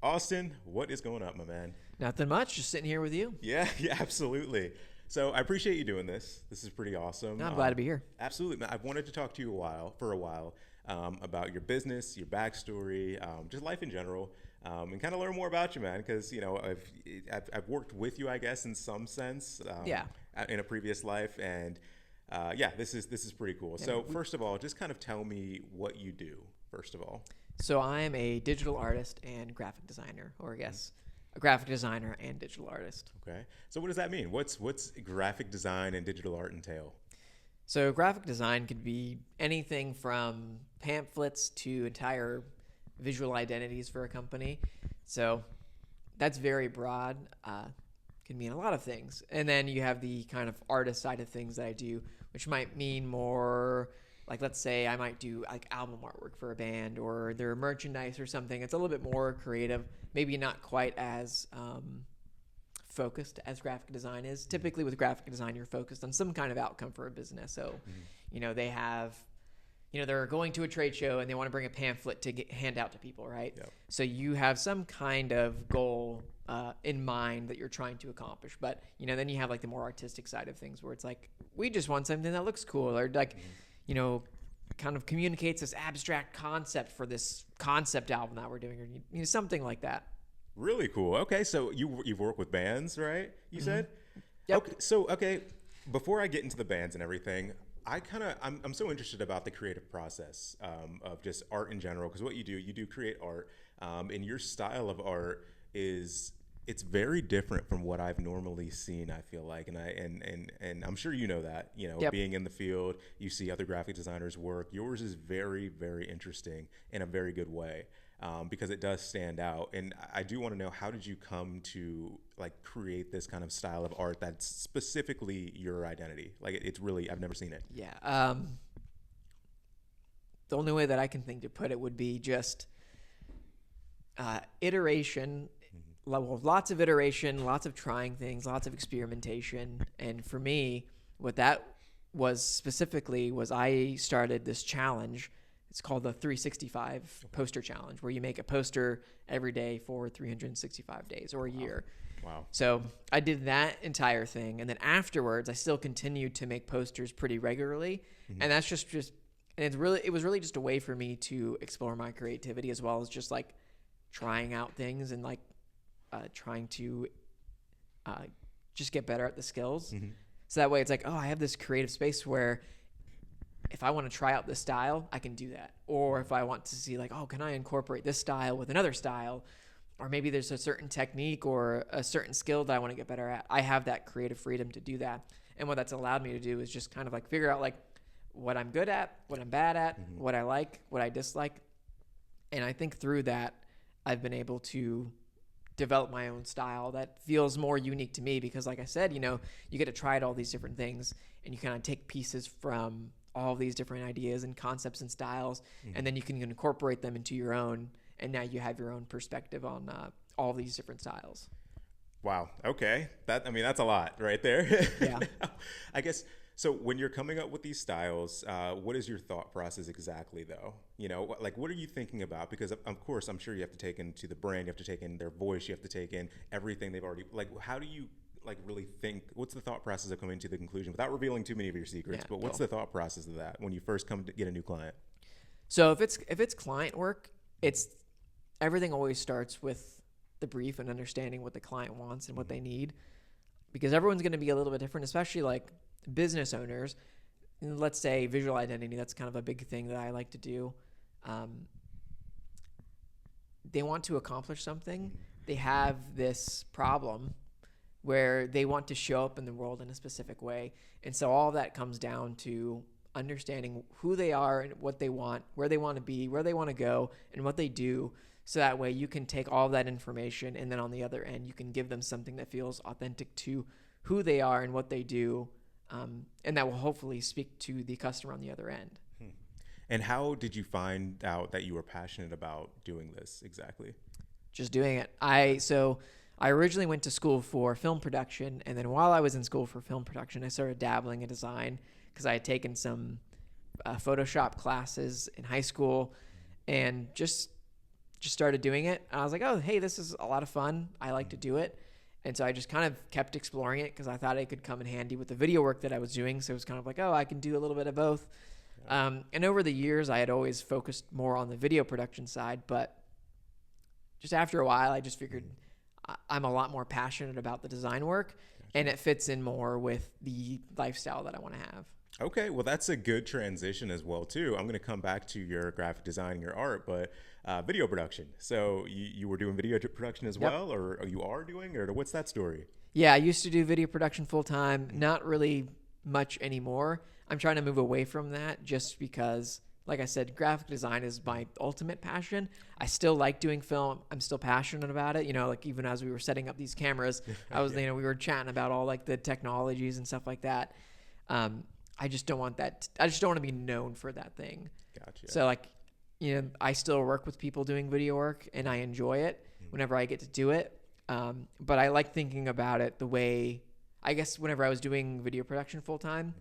Austin, what is going up, my man? Nothing much. Just sitting here with you. Yeah, yeah, absolutely. So I appreciate you doing this. This is pretty awesome. No, I'm glad to be here. Absolutely, man. I've wanted to talk to you for a while, about your business, your backstory, just life in general, and kind of learn more about you, man. Because I've worked with you, I guess, in some sense, Yeah. in a previous life, and yeah, this is pretty cool. Yeah, So first of all, just kind of tell me what you do. First of all. So I am a digital artist and graphic designer, or yes, a graphic designer and digital artist. Okay. So what does that mean? What's graphic design and digital art entail? So graphic design could be anything from pamphlets to entire visual identities for a company. So that's very broad. Can mean a lot of things. And then you have the kind of artist side of things that I do, which might mean more like, let's say I might do like album artwork for a band or their merchandise or something. It's a little bit more creative, maybe not quite as focused as graphic design is. Typically with graphic design, you're focused on some kind of outcome for a business. So, they have, they're going to a trade show and they want to bring a pamphlet to hand out to people, right? Yep. So you have some kind of goal in mind that you're trying to accomplish. But, then you have like the more artistic side of things where it's like, we just want something that looks cool or like, kind of communicates this abstract concept for this concept album that we're doing or something like that. Really cool. Okay, so you've worked with bands, right? You said. Yep. Okay, so before I get into the bands and everything, I'm so interested about the creative process of just art in general, because what you do create art, and your style of art it's very different from what I've normally seen, I feel like. And I'm sure you know that, Yep. being in the field, you see other graphic designers work. Yours is very, very interesting in a very good way, because it does stand out. And I do want to know, how did you come to like create this kind of style of art that's specifically your identity? Like it's really, I've never seen it. Yeah. The only way that I can think to put it would be just iteration. Lots of iteration, lots of trying things, lots of experimentation. And for me, what that was specifically was I started this challenge. It's called the 365 poster challenge, where you make a poster every day for 365 days or a year. Wow. So I did that entire thing. And then afterwards, I still continued to make posters pretty regularly. And that's just, and it was really just a way for me to explore my creativity, as well as just like trying out things and like, trying to just get better at the skills. So that way it's like, oh, I have this creative space where if I want to try out this style, I can do that. Or if I want to see like, oh, can I incorporate this style with another style? Or maybe there's a certain technique or a certain skill that I want to get better at. I have that creative freedom to do that. And what that's allowed me to do is just kind of like figure out like what I'm good at, what I'm bad at, what I like, what I dislike. And I think through that, I've been able to develop my own style that feels more unique to me, because like I said, you get to try out all these different things and you kind of take pieces from all these different ideas and concepts and styles, and then you can incorporate them into your own, and now you have your own perspective on all these different styles. Wow. Okay. That's a lot right there. Yeah. I guess, so when you're coming up with these styles, what is your thought process exactly, though? Like, what are you thinking about? Because of course, I'm sure you have to take into the brand, you have to take in their voice, you have to take in everything they've already, like, how do you like really think, what's the thought process of coming to the conclusion without revealing too many of your secrets? Yeah, but what's the thought process of that when you first come to get a new client? So if it's client work, it's everything always starts with the brief and understanding what the client wants and what they need, because everyone's going to be a little bit different, especially like business owners. Let's say visual identity, that's kind of a big thing that I like to do. They want to accomplish something. They have this problem where they want to show up in the world in a specific way. And so all of that comes down to understanding who they are and what they want, where they want to be, where they want to go, and what they do. So that way you can take all of that information, and then on the other end, you can give them something that feels authentic to who they are and what they do. And that will hopefully speak to the customer on the other end. And how did you find out that you were passionate about doing this exactly? Just doing it. I originally went to school for film production, and then while I was in school for film production, I started dabbling in design because I had taken some Photoshop classes in high school, and just just started doing it. And I was like, oh, hey, this is a lot of fun. I like to do it. And so I just kind of kept exploring it because I thought it could come in handy with the video work that I was doing. So it was kind of like, oh, I can do a little bit of both. And over the years, I had always focused more on the video production side. But just after a while, I just figured I'm a lot more passionate about the design work. And it fits in more with the lifestyle that I want to have. Okay, well, that's a good transition as well, too. I'm going to come back to your graphic design and your art, but video production. So you were doing video production as well, or you are doing, or what's that story? Yeah, I used to do video production full time, not really much anymore. I'm trying to move away from that just because, like I said, graphic design is my ultimate passion. I still like doing film. I'm still passionate about it. You know, like even as we were setting up these cameras, I was, we were chatting about all like the technologies and stuff like that. I just don't want that. I just don't want to be known for that thing. Gotcha. So like, I still work with people doing video work and I enjoy it whenever I get to do it. But I like thinking about it the way, I guess whenever I was doing video production full time,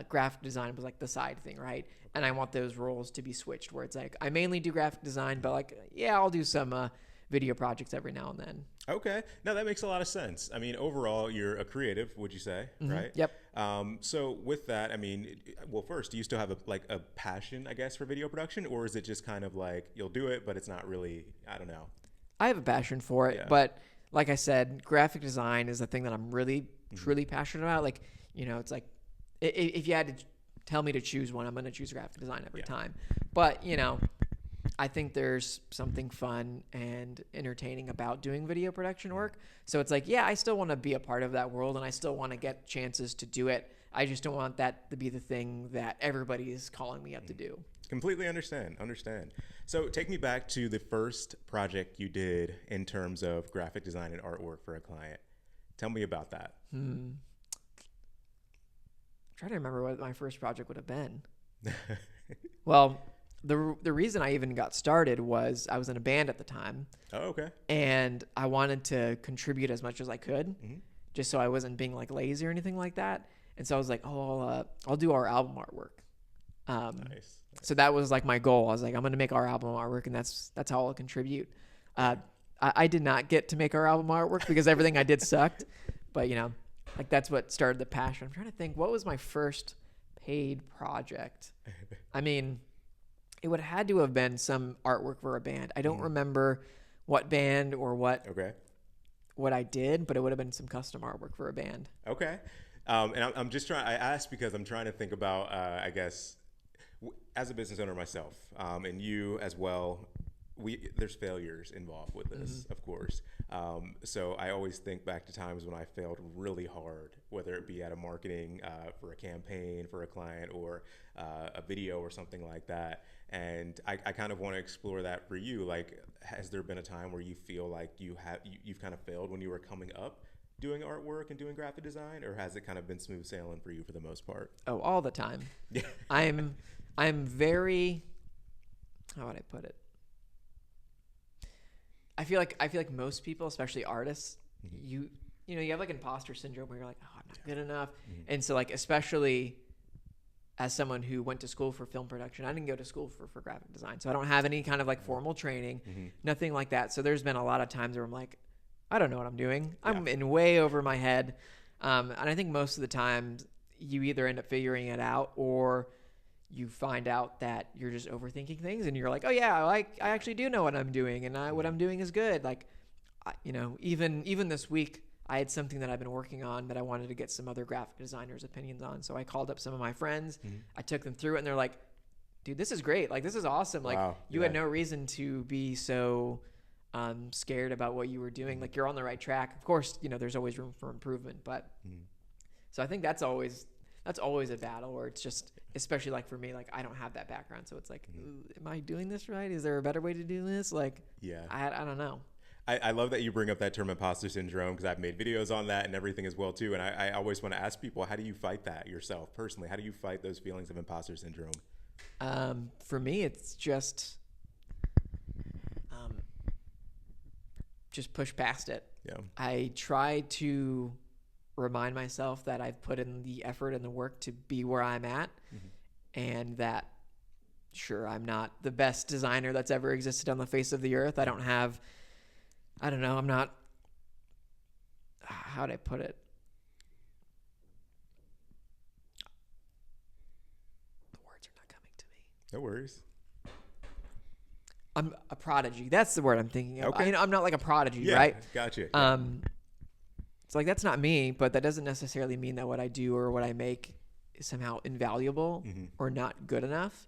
graphic design was like the side thing, right? And I want those roles to be switched where it's like, I mainly do graphic design, but like, yeah, I'll do some video projects every now and then. Okay. No, that makes a lot of sense. I mean, overall, you're a creative, would you say, right? Yep. So with that, I mean, well, first, do you still have a passion, I guess, for video production, or is it just kind of like you'll do it, but it's not really, I don't know. I have a passion for it, but like I said, graphic design is the thing that I'm really, truly passionate about. Like, it's like, if you had to tell me to choose one, I'm going to choose graphic design every time. But, I think there's something fun and entertaining about doing video production work. So it's like, yeah, I still want to be a part of that world and I still want to get chances to do it. I just don't want that to be the thing that everybody is calling me up to do. Completely understand. So take me back to the first project you did in terms of graphic design and artwork for a client. Tell me about that. I'm trying to remember what my first project would have been. Well, the reason I even got started was I was in a band at the time. Oh, okay. And I wanted to contribute as much as I could, just so I wasn't being like lazy or anything like that. And so I was like, I'll do our album artwork. Nice. So that was like my goal. I was like, I'm going to make our album artwork, and that's how I'll contribute. I did not get to make our album artwork because everything I did sucked. But like that's what started the passion. I'm trying to think, what was my first paid project? I mean, it would have had to have been some artwork for a band. I don't remember what band or what I did, but it would have been some custom artwork for a band. Okay. And I'm just trying, I asked because I'm trying to think about, I guess, as a business owner myself, and you as well, there's failures involved with this, of course. So I always think back to times when I failed really hard, whether it be at a marketing for a campaign for a client or a video or something like that. And I kind of want to explore that for you. Like, has there been a time where you feel like you've kind of failed when you were coming up doing artwork and doing graphic design, or has it kind of been smooth sailing for you for the most part? Oh, all the time. Yeah. I'm very, how would I put it? I feel like most people, especially artists, you have like imposter syndrome where you're like, oh, I'm not good enough. And so like, especially as someone who went to school for film production, I didn't go to school for graphic design. So I don't have any kind of like formal training, nothing like that. So there's been a lot of times where I'm like, I don't know what I'm doing. I'm in way over my head. And I think most of the time you either end up figuring it out or you find out that you're just overthinking things and you're like, oh yeah, I actually do know what I'm doing and what I'm doing is good. Like, even this week I had something that I've been working on that I wanted to get some other graphic designers' opinions on. So I called up some of my friends, I took them through it and they're like, dude, this is great. Like, this is awesome. Like you had no reason to be so scared about what you were doing. Like, you're on the right track. Of course, there's always room for improvement, but so I think that's always a battle where it's just, especially like for me, like I don't have that background. So it's like, am I doing this right? Is there a better way to do this? Like, I don't know. I love that you bring up that term imposter syndrome because I've made videos on that and everything as well too. And I always want to ask people, how do you fight that yourself personally? How do you fight those feelings of imposter syndrome? For me, it's just push past it. Yeah. I try to remind myself that I've put in the effort and the work to be where I'm at, and that sure, I'm not the best designer that's ever existed on the face of the earth. I don't know, I'm not, how'd I put it? The words are not coming to me. No worries. I'm a prodigy. That's the word I'm thinking of. Okay. I'm not like a prodigy, Yeah, right? gotcha. It's like, that's not me, but that doesn't necessarily mean that what I do or what I make is somehow invaluable or not good enough.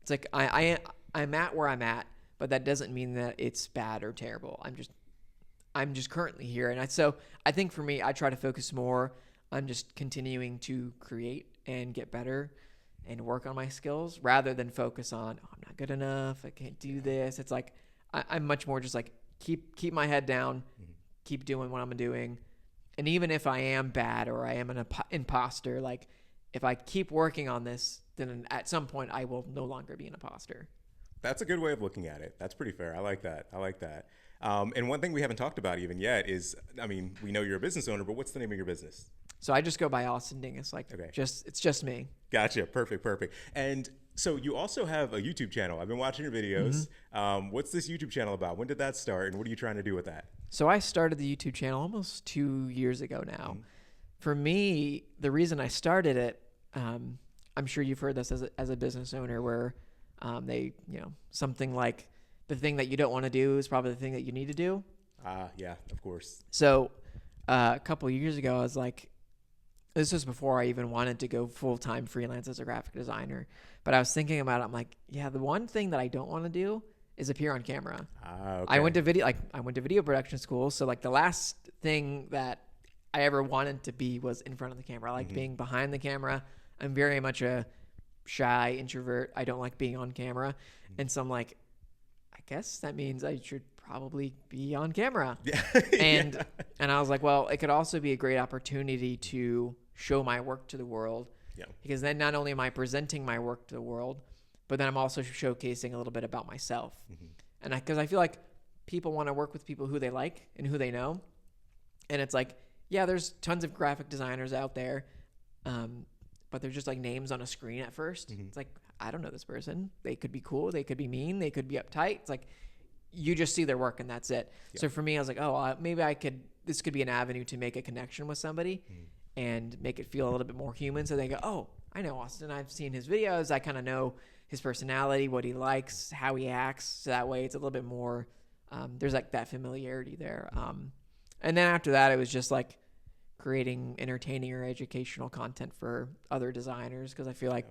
It's like I'm at where I'm at, but that doesn't mean that it's bad or terrible. I'm just currently here. And so I think for me, I try to focus more on just continuing to create and get better and work on my skills rather than focus on, oh, I'm not good enough, I can't do this. It's like I'm much more just like keep my head down, keep doing what I'm doing. And even if I am bad or I am an imposter, like if I keep working on this, then at some point I will no longer be an imposter. That's a good way of looking at it. That's pretty fair. I like that. And one thing we haven't talked about even yet is, I mean, we know you're a business owner, but what's the name of your business? So I just go by Austin Dingess. Like, Okay. it's just me. Gotcha. Perfect. And so you also have a YouTube channel. I've been watching your videos. What's this YouTube channel about? When did that start, and what are you trying to do with that? So I started the YouTube channel almost 2 years ago now. For me, the reason I started it, I'm sure you've heard this as a business owner where they, something like the thing that you don't want to do is probably the thing that you need to do. Yeah, of course. So a couple of years ago, I was like, this was before I even wanted to go full-time freelance as a graphic designer. But I was thinking about it. I'm like, yeah, the one thing that I don't want to do is appear on camera. Okay. I went to video production school. So like the last thing that I ever wanted to be was in front of the camera. I like being behind the camera. I'm very much a shy introvert. I don't like being on camera. And so I'm like, I guess that means I should probably be on camera. Yeah. And I was like, well, it could also be a great opportunity to show my work to the world. Yeah. Because then not only am I presenting my work to the world, but then I'm also showcasing a little bit about myself. And because I feel like people want to work with people who they like and who they know. And it's like, yeah, there's tons of graphic designers out there, but they're just like names on a screen at first. It's like, I don't know this person. They could be cool. They could be mean. They could be uptight. It's like, you just see their work and that's it. Yeah. So for me, I was like, oh, maybe this could be an avenue to make a connection with somebody and make it feel a little bit more human. So they go, oh, I know Austin. I've seen his videos. I kind of know his personality, what he likes, how he acts. So that way it's a little bit more, there's like that familiarity there. And then after that, it was just like creating entertaining or educational content for other designers. Cause I feel like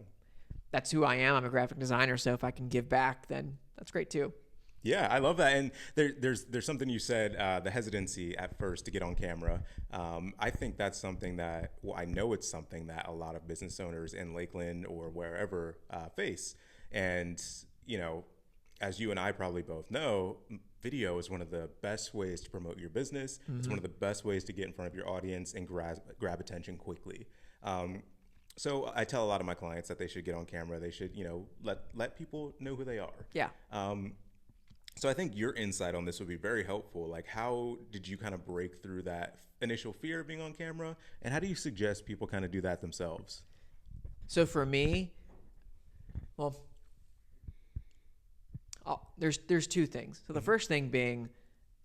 that's who I am. I'm a graphic designer. So if I can give back, then that's great too. Yeah, I love that. And there's something you said, the hesitancy at first to get on camera. I think that's something that, I know it's something that a lot of business owners in Lakeland or wherever face. And, as you and I probably both know, video is one of the best ways to promote your business. It's one of the best ways to get in front of your audience and grab attention quickly. So I tell a lot of my clients that they should get on camera. They should, let people know who they are. Yeah. So I think your insight on this would be very helpful. Like, how did you kind of break through that initial fear of being on camera? And how do you suggest people kind of do that themselves? So for me, well, there's two things. So the first thing being,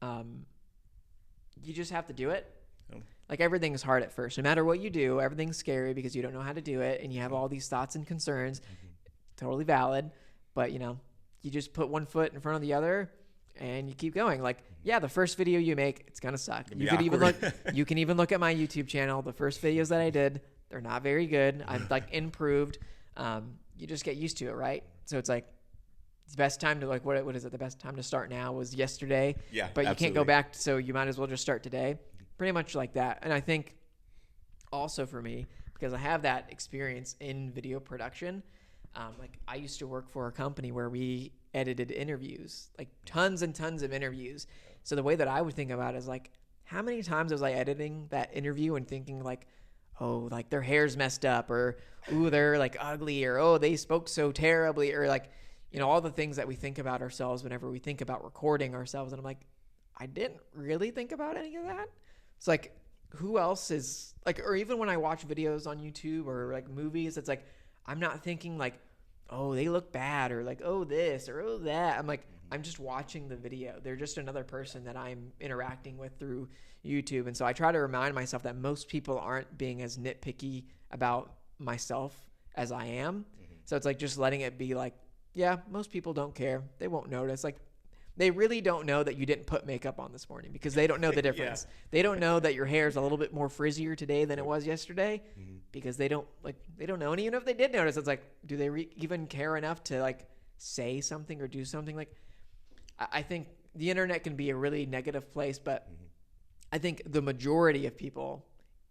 you just have to do it. Like everything's hard at first. No matter what you do, everything's scary because you don't know how to do it. And you have all these thoughts and concerns. Totally valid. But, you just put one foot in front of the other and you keep going. Like, yeah, the first video you make, it's going to suck. You can even look at my YouTube channel. The first videos that I did, they're not very good. I've like improved. You just get used to it. Right. So it's like, it's the best time to like, what is it? The best time to start now was yesterday, yeah, but you absolutely. can't go back. So you might as well just start today. Pretty much like that. And I think also for me, because I have that experience in video production, like I used to work for a company where we edited interviews, like tons and tons of interviews. So the way that I would think about it is like, how many times was I editing that interview and thinking like, oh, like their hair's messed up, or, ooh, they're like ugly, or, oh, they spoke so terribly, or like, all the things that we think about ourselves whenever we think about recording ourselves. And I'm like, I didn't really think about any of that. It's like, who else is like, or even when I watch videos on YouTube or like movies, it's like, I'm not thinking like, oh, they look bad, or like, oh, this, or oh, that. I'm like, I'm just watching the video. They're just another person that I'm interacting with through YouTube. And so I try to remind myself that most people aren't being as nitpicky about myself as I am. So it's like just letting it be like, yeah, most people don't care. They won't notice. Like, they really don't know that you didn't put makeup on this morning because they don't know the difference. Yeah. They don't know that your hair is a little bit more frizzier today than it was yesterday because they don't know. And even if they did notice, it's like, do they even care enough to like say something or do something? Like, I think the internet can be a really negative place, but I think the majority of people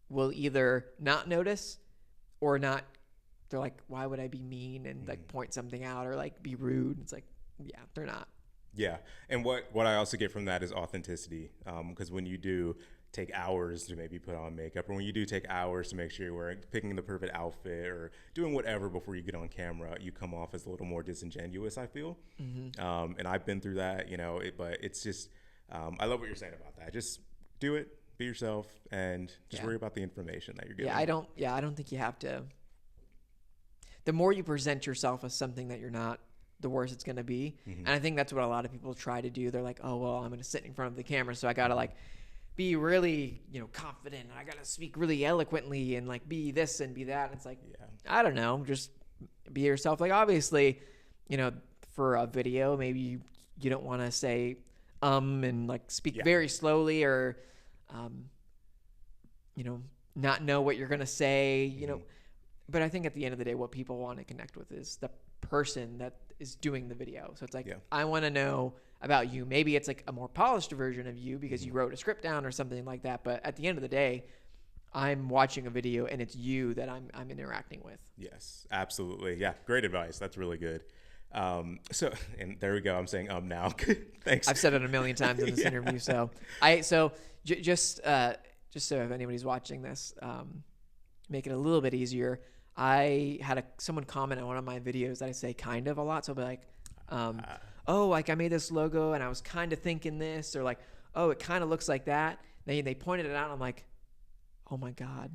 will either not notice or not. They're like, why would I be mean and like point something out or like be rude? It's like, yeah, they're not. Yeah. And what I also get from that is authenticity. Because when you do take hours to maybe put on makeup, or when you do take hours to make sure you're picking the perfect outfit or doing whatever before you get on camera, you come off as a little more disingenuous, I feel. And I've been through that, but it's just, I love what you're saying about that. Just do it, be yourself, and just worry about the information that you're getting. I don't think you have to. The more you present yourself as something that you're not, the worse it's going to be. And I think that's what a lot of people try to do. They're like, oh, well, I'm going to sit in front of the camera, so I got to like be really, confident. I got to speak really eloquently and like be this and be that. And it's like, I don't know, just be yourself. Like, obviously, for a video, maybe you don't want to say and like speak very slowly or not know what you're going to say, But I think at the end of the day, what people want to connect with is the person that is doing the video. So it's like, I want to know about you. Maybe it's like a more polished version of you because you wrote a script down or something like that. But at the end of the day, I'm watching a video and it's you that I'm interacting with. Yes, absolutely. Yeah, great advice. That's really good. So, and there we go. I'm saying now. Thanks. I've said it a million times in this interview. So just so if anybody's watching this, make it a little bit easier. I had someone comment on one of my videos that I say kind of a lot. So I'll be like, oh, like I made this logo and I was kind of thinking this, or like, oh, it kind of looks like that. They pointed it out and I'm like, oh my God.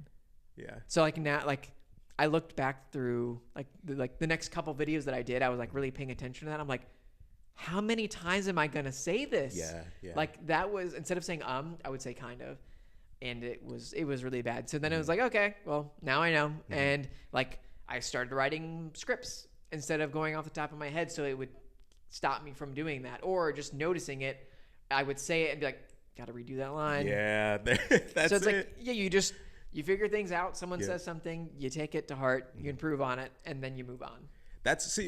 Yeah. So like now, like I looked back through like the next couple videos that I did, I was like really paying attention to that. I'm like, how many times am I going to say this? Yeah. Like that was, instead of saying, I would say kind of. And it was really bad. So then it was like, okay, well, now I know. And like I started writing scripts instead of going off the top of my head, so it would stop me from doing that. Or just noticing it, I would say it and be like, got to redo that line. Yeah, that's so it's like, you figure things out. Someone says something, you take it to heart, you improve on it, and then you move on.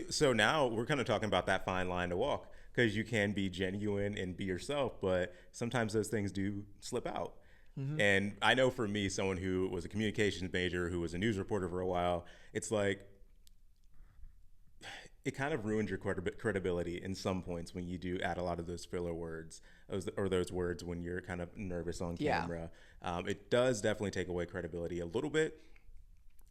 So now we're kind of talking about that fine line to walk, because you can be genuine and be yourself, but sometimes those things do slip out. And I know for me, someone who was a communications major, who was a news reporter for a while, it's like it kind of ruins your credibility in some points when you do add a lot of those filler words or those words when you're kind of nervous on camera. It does definitely take away credibility a little bit.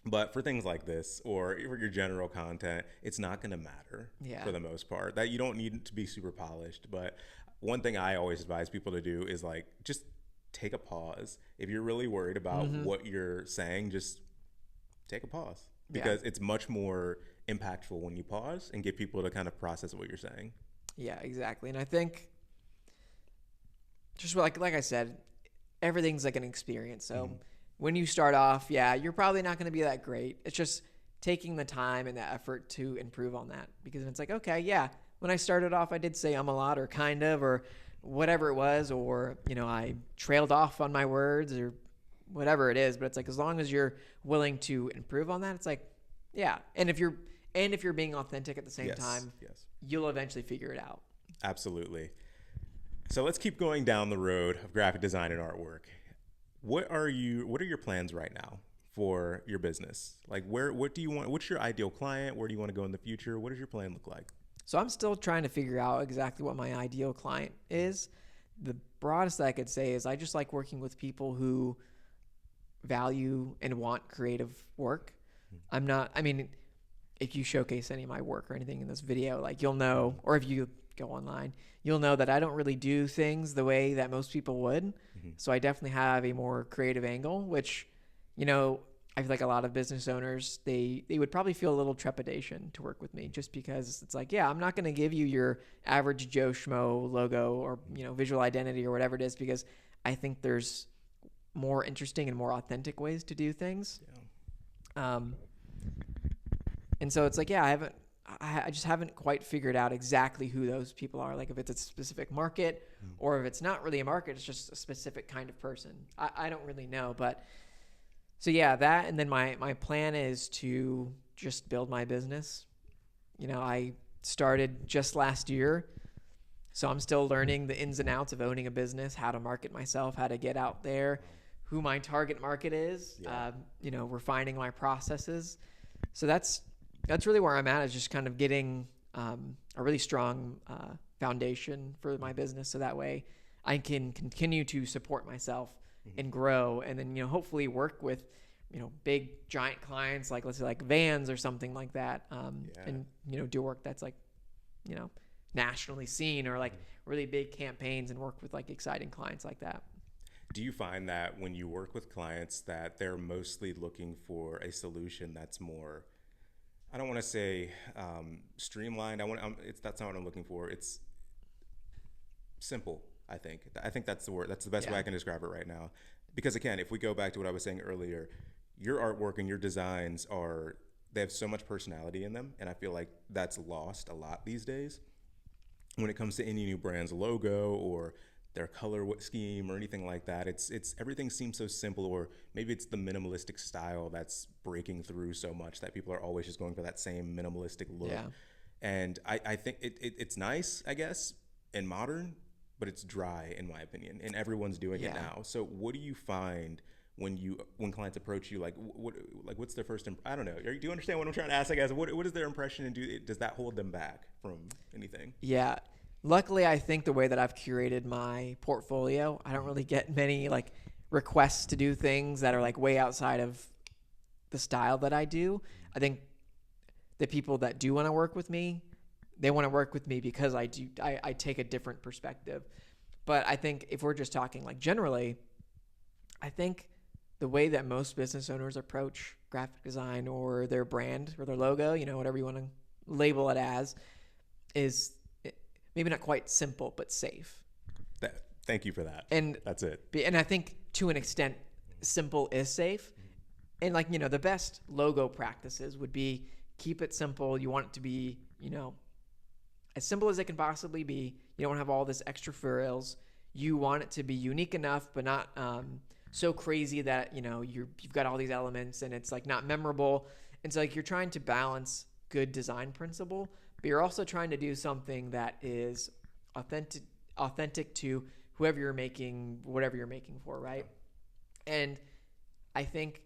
But for things like this, or for your general content, it's not going to matter for the most part. That you don't need to be super polished. But one thing I always advise people to do is like just take a pause. If you're really worried about what you're saying, just take a pause, because it's much more impactful when you pause and get people to kind of process what you're saying. Yeah, exactly. And I think just like I said, everything's like an experience. So when you start off, you're probably not going to be that great. It's just taking the time and the effort to improve on that, because it's like, okay, when I started off, I did say a lot or kind of, or whatever it was, or, I trailed off on my words or whatever it is. But it's like, as long as you're willing to improve on that, it's like, And if you're being authentic at the same time, you'll eventually figure it out. Absolutely. So let's keep going down the road of graphic design and artwork. What are your plans right now for your business? Like what do you want? What's your ideal client? Where do you want to go in the future? What does your plan look like? So I'm still trying to figure out exactly what my ideal client is. The broadest I could say is I just like working with people who value and want creative work. If you showcase any of my work or anything in this video, like you'll know, or if you go online, you'll know that I don't really do things the way that most people would. So I definitely have a more creative angle, which, I feel like a lot of business owners, they would probably feel a little trepidation to work with me, just because it's like, yeah, I'm not going to give you your average Joe Schmo logo or, visual identity or whatever it is, because I think there's more interesting and more authentic ways to do things. Yeah. And so it's like, yeah, I just haven't quite figured out exactly who those people are. Like if it's a specific market or if it's not really a market, it's just a specific kind of person. I don't really know. But so yeah, that, and then my plan is to just build my business. I started just last year, so I'm still learning the ins and outs of owning a business, how to market myself, how to get out there, who my target market is, refining my processes. So that's really where I'm at, is just kind of getting a really strong foundation for my business, so that way I can continue to support myself and grow, and then hopefully work with big giant clients, like let's say like Vans or something like that, and do work that's like nationally seen, or like really big campaigns, and work with like exciting clients like that. Do you find that when you work with clients that they're mostly looking for a solution that's more, I don't want to say streamlined. That's not what I'm looking for. It's simple. I think that's the word. That's the best way I can describe it right now. Because again, if we go back to what I was saying earlier, your artwork and your designs they have so much personality in them, and I feel like that's lost a lot these days when it comes to any new brand's logo or their color scheme or anything like that. It's everything seems so simple, or maybe it's the minimalistic style that's breaking through so much that people are always just going for that same minimalistic look. Yeah. And I think it's nice, I guess, and modern, but it's dry in my opinion, and everyone's doing it now. So what do you find when clients approach you, what's their first I don't know, do you understand what I'm trying to ask? I guess what is their impression, and does that hold them back from anything? Yeah. Luckily, I think the way that I've curated my portfolio, I don't really get many like requests to do things that are like way outside of the style that I do. I think the people that do want to work with me, they want to work with me because I take a different perspective. But I think if we're just talking like generally, I think the way that most business owners approach graphic design or their brand or their logo, whatever you want to label it as, is maybe not quite simple, but safe. Thank you for that. And that's it. And I think to an extent, simple is safe. And the best logo practices would be keep it simple. You want it to be, as simple as it can possibly be. You don't want to have all this extra frills. You want it to be unique enough, but not so crazy that, you've got all these elements and it's like not memorable. And so you're trying to balance good design principle, but you're also trying to do something that is authentic to whoever you're making, whatever you're making for, right? And I think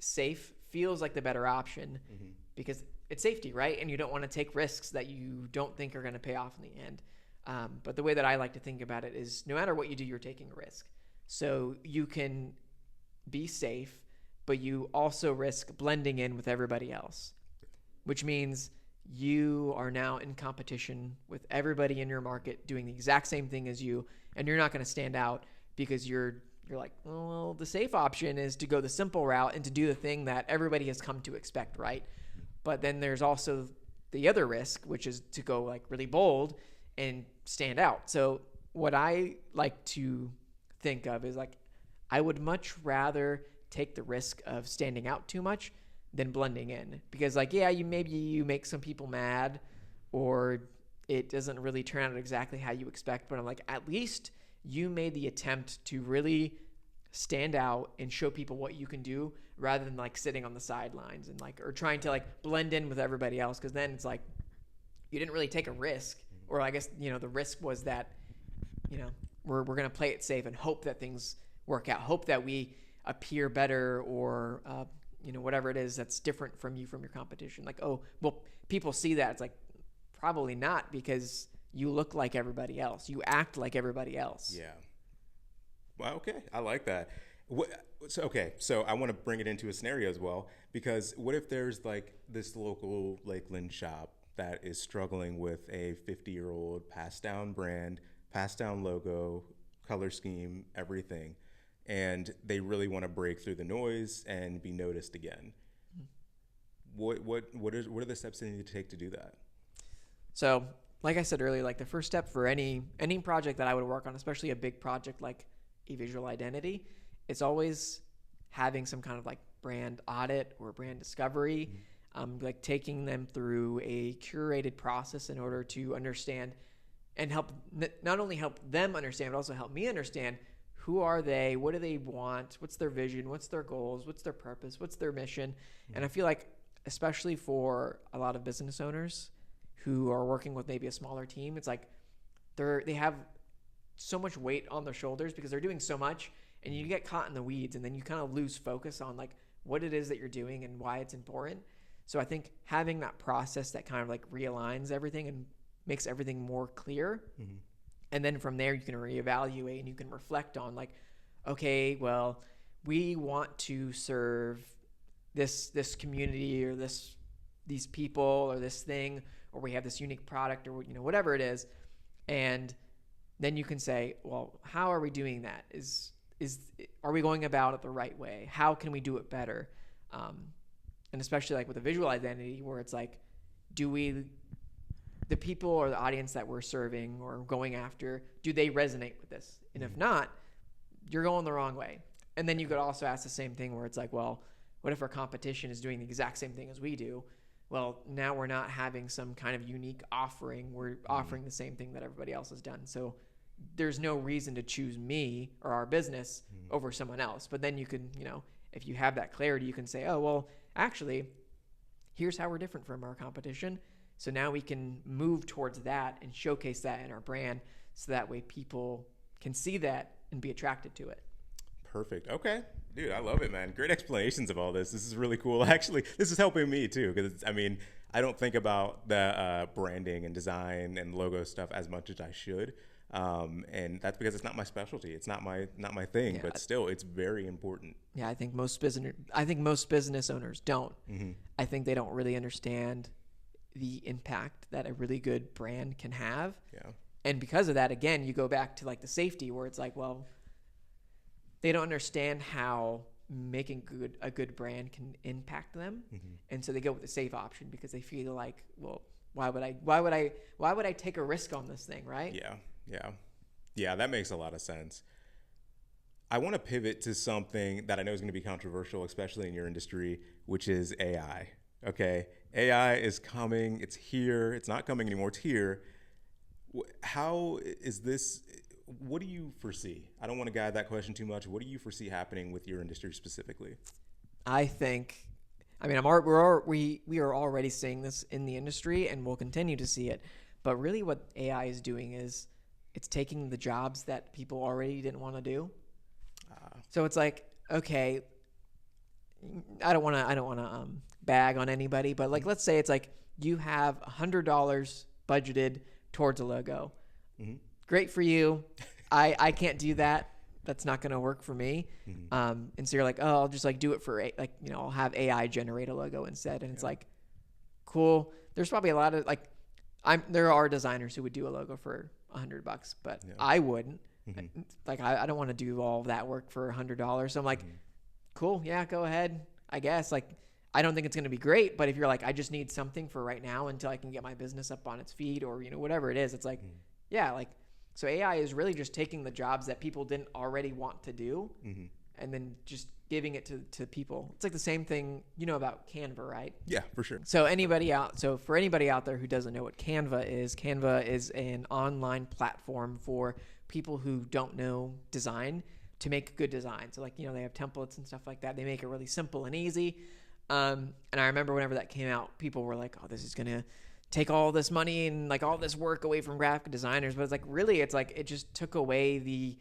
safe feels like the better option because it's safety, right? And you don't want to take risks that you don't think are going to pay off in the end. But the way that I like to think about it is no matter what you do, you're taking a risk. So you can be safe, but you also risk blending in with everybody else, which means you are now in competition with everybody in your market doing the exact same thing as you, and you're not going to stand out because you're like, well, the safe option is to go the simple route and to do the thing that everybody has come to expect, right? But then there's also the other risk, which is to go like really bold and stand out. So what I like to think of is like, I would much rather take the risk of standing out too much than blending in, because like, yeah, you make some people mad or it doesn't really turn out exactly how you expect, but I'm like, at least you made the attempt to really stand out and show people what you can do rather than like sitting on the sidelines and like, or trying to like blend in with everybody else. Cause then it's like, you didn't really take a risk, or I guess, the risk was that, we're going to play it safe and hope that things work out, hope that we appear better or, whatever it is that's different from your competition. Like, oh, well, people see that. It's like, probably not, because you look like everybody else. You act like everybody else. Yeah. Well, okay. I like that. So I want to bring it into a scenario as well, because what if there's like this local Lakeland shop that is struggling with a 50-year-old passed down brand, passed down logo, color scheme, everything. and they really want to break through the noise and be noticed again. What are the steps they need to take to do that? So, like I said earlier, like the first step for any project that I would work on, especially a big project like a visual identity, it's always having some kind of like brand audit or brand discovery, like taking them through a curated process in order to understand and help, not only help them understand, but also help me understand who are they, what do they want, what's their vision, what's their goals, what's their purpose, what's their mission. And I feel like, especially for a lot of business owners who are working with maybe a smaller team, it's like they have so much weight on their shoulders because they're doing so much, and you get caught in the weeds, and then you kind of lose focus on like what it is that you're doing and why it's important. So I think having that process that kind of like realigns everything and makes everything more clear. And then from there you can reevaluate and you can reflect on like, okay, well, we want to serve this community or these people or this thing, or we have this unique product, or whatever it is. And then you can say, well, how are we doing that? Are we going about it the right way? How can we do it better? And especially like with a visual identity, where it's like, the people or the audience that we're serving or going after, do they resonate with this? And if not, you're going the wrong way. And then you could also ask the same thing where it's like, well, what if our competition is doing the exact same thing as we do? Well, now we're not having some kind of unique offering. We're offering the same thing that everybody else has done. So there's no reason to choose me or our business over someone else. But then you can, if you have that clarity, you can say, oh, well, actually, here's how we're different from our competition. So now we can move towards that and showcase that in our brand, so that way people can see that and be attracted to it. Perfect. Okay. Dude, I love it, man. Great explanations of all this. This is really cool. Actually, this is helping me too, because I don't think about the branding and design and logo stuff as much as I should. And that's because it's not my specialty. It's not my thing, but still it's very important. Yeah. I think most business owners don't. I think they don't really understand the impact that a really good brand can have. Yeah. And because of that, again, you go back to like the safety, where it's like, well, they don't understand how making a good brand can impact them. And so they go with the safe option because they feel like, well, why would I take a risk on this thing, right? Yeah, that makes a lot of sense. I want to pivot to something that I know is going to be controversial, especially in your industry, which is AI. Okay, AI is coming. It's here. It's not coming anymore. It's here. How is this? What do you foresee? I don't want to guide that question too much. What do you foresee happening with your industry specifically? We are already seeing this in the industry, and we'll continue to see it. But really, what AI is doing is it's taking the jobs that people already didn't want to do. So it's like, okay, I don't want to bag on anybody, but like, let's say it's like you have $100 budgeted towards a logo. Great for you. I can't do that. That's not going to work for me. And so you're like, oh, I'll just like do it for I'll have AI generate a logo instead. And it's like, cool. There's probably a lot of like, there are designers who would do a logo for $100, but I wouldn't. Like, I don't want to do all that work for $100. So I'm like, cool. Yeah, go ahead. I guess like, I don't think it's going to be great, but if you're like, I just need something for right now until I can get my business up on its feet, or, whatever it is, it's like, yeah, like, so AI is really just taking the jobs that people didn't already want to do and then just giving it to people. It's like the same thing, about Canva, right? Yeah, for sure. So for anybody out there who doesn't know what Canva is an online platform for people who don't know design to make good design. So like, they have templates and stuff like that. They make it really simple and easy. And I remember whenever that came out, people were like, oh, this is going to take all this money and like all this work away from graphic designers. But it's like, really, it's like, it just took away the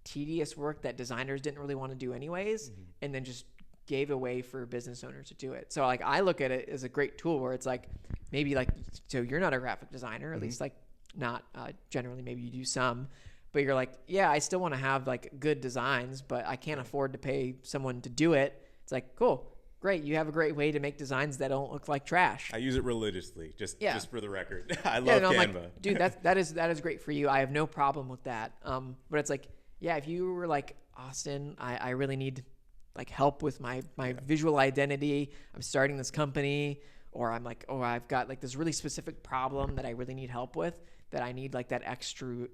tedious work that designers didn't really want to do anyways. And then just gave away for business owners to do it. So like, I look at it as a great tool where it's like, maybe like, so you're not a graphic designer, at least like not generally, maybe you do some, but you're like, yeah, I still want to have like good designs, but I can't afford to pay someone to do it. It's like, cool. Great. You have a great way to make designs that don't look like trash. I use it religiously, just for the record. I love Canva. I'm like, dude, that is great for you. I have no problem with that. But it's like, yeah, if you were like Austin, I really need like help with my visual identity. I'm starting this company, or I'm like, oh, I've got like this really specific problem that I really need help with, that I need like that extra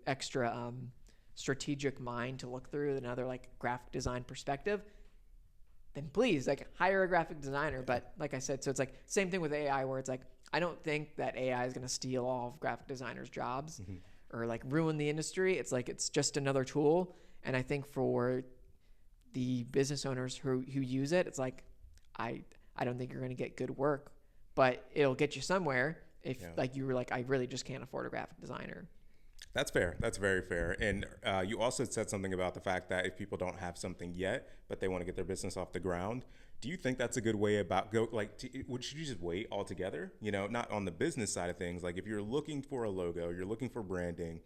strategic mind to look through another like graphic design perspective, then please like hire a graphic designer. But like I said, so it's like same thing with AI, where it's like, I don't think that AI is going to steal all of graphic designers' jobs or like ruin the industry. It's like, it's just another tool. And I think for the business owners who use it, it's like, I don't think you're going to get good work, but it'll get you somewhere if like you were like, I really just can't afford a graphic designer. That's fair. That's very fair. And you also said something about the fact that if people don't have something yet, but they want to get their business off the ground, do you think that's a good way about should you just wait altogether? You know, not on the business side of things. Like if you're looking for a logo, you're looking for branding,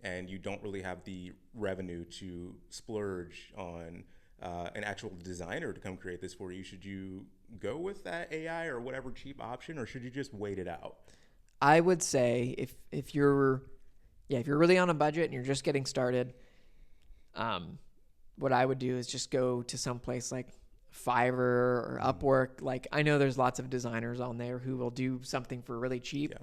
and you don't really have the revenue to splurge on an actual designer to come create this for you, should you go with that AI or whatever cheap option, or should you just wait it out? I would say if you're really on a budget and you're just getting started, what I would do is just go to some place like Fiverr or Upwork. Like I know there's lots of designers on there who will do something for really cheap. Yeah.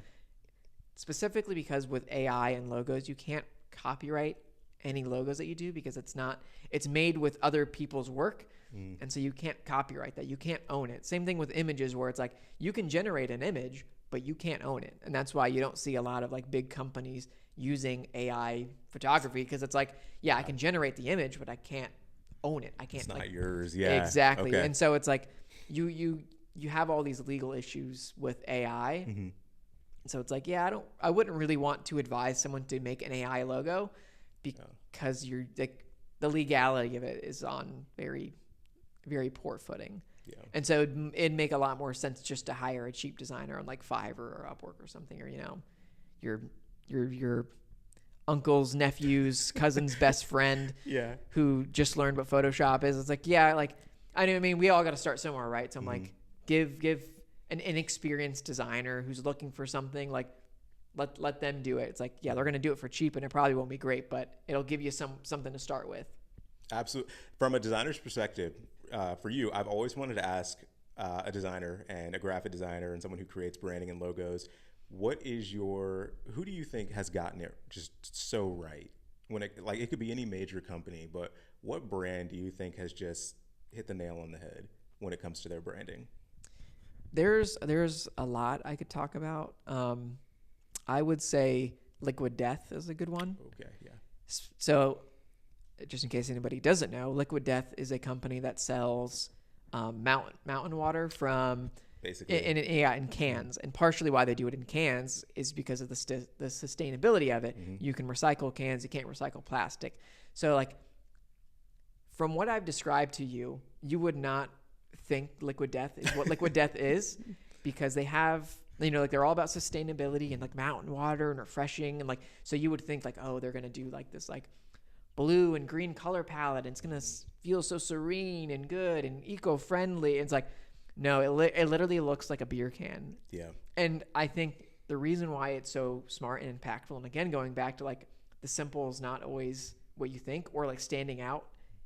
Specifically because with AI and logos, you can't copyright any logos that you do, because it's made with other people's work. And so you can't copyright that. You can't own it. Same thing with images, where it's like you can generate an image, but you can't own it. And that's why you don't see a lot of like big companies using AI photography, because it's like, I can generate the image, but I can't own it. I can't. It's not like, yours. Yeah. Exactly. Okay. And so it's like you have all these legal issues with AI. So it's like, I wouldn't really want to advise someone to make an AI logo, because you're like, the legality of it is on very, very poor footing. Yeah. And so it'd make a lot more sense just to hire a cheap designer on like Fiverr or Upwork or something, or, your uncle's nephew's cousin's best friend who just learned what Photoshop is. It's like, I mean, we all got to start somewhere, right? So I'm like, give an inexperienced designer who's looking for something, like let them do it. It's like, they're going to do it for cheap, and it probably won't be great, but it'll give you something to start with. Absolutely. From a designer's perspective, for you, I've always wanted to ask a designer and a graphic designer and someone who creates branding and logos, who do you think has gotten it just so right? When it could be any major company, but what brand do you think has just hit the nail on the head when it comes to their branding? There's a lot I could talk about. I would say Liquid Death is a good one. Okay, yeah. So, just in case anybody doesn't know, Liquid Death is a company that sells mountain water from basically in cans. And partially why they do it in cans is because of the sustainability of it. You can recycle cans, you can't recycle plastic. So like, from what I've described to you, you would not think Liquid Death is what Liquid Death is, because they have, like they're all about sustainability and like mountain water and refreshing, and like, so you would think like, oh, they're gonna do like this like blue and green color palette, and it's gonna feel so serene and good and eco-friendly. And it's like, no, it literally looks like a beer can. Yeah. And I think the reason why it's so smart and impactful, and again going back to like the simple is not always what you think, or like standing out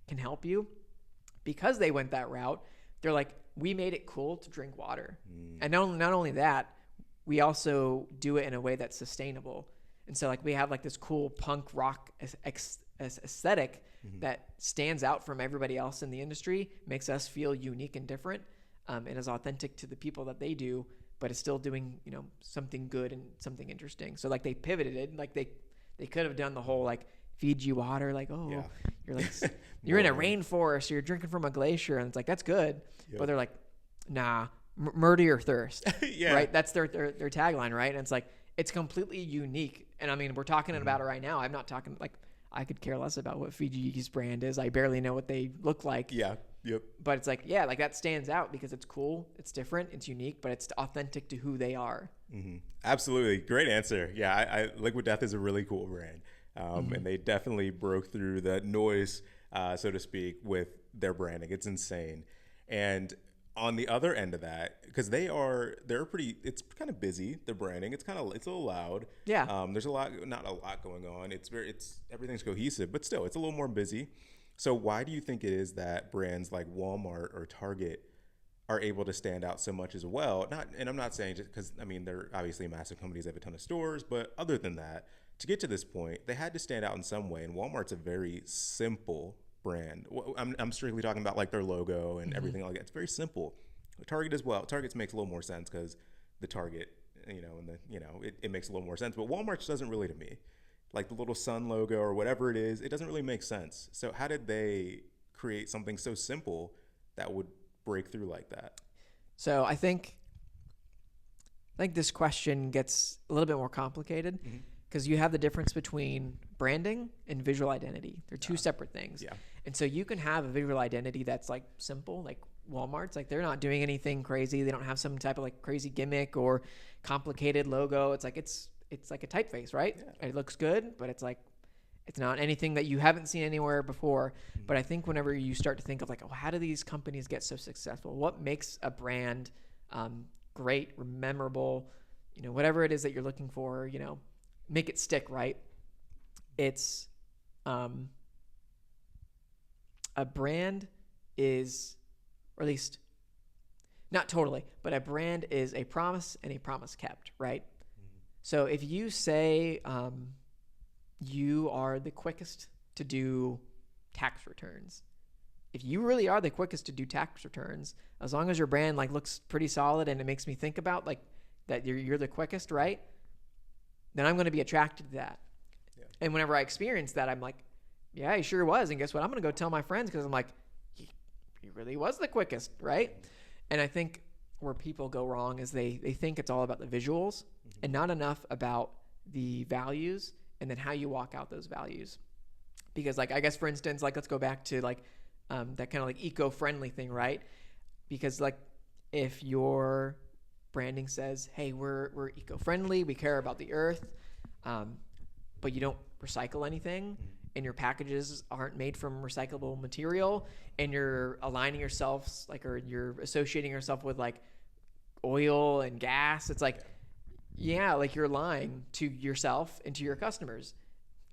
can help you, because they went that route. They're like, we made it cool to drink water. And not only that, we also do it in a way that's sustainable. And so like we have like this cool punk rock aesthetic that stands out from everybody else in the industry, makes us feel unique and different, and is authentic to the people that they do, but is still doing, something good and something interesting. So like they pivoted, like they could have done the whole like feed you water, like, you're like you're in a rainforest, or you're drinking from a glacier, and it's like, that's good. But they're like, nah, murder your thirst. Right? That's their tagline, right? And it's like, it's completely unique. And I mean, we're talking about it right now. I'm not talking like, I could care less about what Fiji's brand is. I barely know what they look like. Yeah. Yep. But it's like, like that stands out because it's cool, it's different, it's unique, but it's authentic to who they are. Absolutely. Great answer. Yeah. Liquid Death is a really cool brand. And they definitely broke through the noise, so to speak, with their branding. It's insane. And on the other end of that, because it's kind of busy, the branding. It's a little loud. Yeah. There's not a lot going on. Everything's cohesive, but still, it's a little more busy. So why do you think it is that brands like Walmart or Target are able to stand out so much as well? Not, and I'm not saying just because I mean they're obviously massive companies, they have a ton of stores, but other than that, to get to this point, they had to stand out in some way. And Walmart's a very simple brand. I'm strictly talking about like their logo and everything like that. It's very simple. Target as well. Target's makes a little more sense because the Target, and it makes a little more sense. But Walmart's doesn't really to me. Like the little sun logo or whatever it is, it doesn't really make sense. So how did they create something so simple that would break through like that? So I think this question gets a little bit more complicated because you have the difference between branding and visual identity. They're two separate things. Yeah. And so you can have a visual identity that's like simple, like Walmart's, like they're not doing anything crazy. They don't have some type of like crazy gimmick or complicated logo. It's like it's like a typeface, right? Yeah. It looks good, but it's like it's not anything that you haven't seen anywhere before. But I think whenever you start to think of like, oh, how do these companies get so successful? What makes a brand great, memorable, whatever it is that you're looking for, make it stick, right? It's a brand is, or at least not totally, but a brand is a promise and a promise kept, right? So if you say you are the quickest to do tax returns, if you really are the quickest to do tax returns, as long as your brand like looks pretty solid and it makes me think about like that you're the quickest, right? Then I'm going to be attracted to that. Yeah. And whenever I experience that, I'm like, yeah, he sure was. And guess what? I'm going to go tell my friends because I'm like, he really was the quickest, right? And I think where people go wrong is they think it's all about the visuals and not enough about the values and then how you walk out those values. Because like, I guess for instance, like let's go back to like that kind of like eco-friendly thing, right? Because like if your branding says, hey, we're eco-friendly, we care about the earth, but you don't recycle anything and your packages aren't made from recyclable material and you're aligning yourselves like, or you're associating yourself with like oil and gas, it's like, yeah, like you're lying to yourself and to your customers.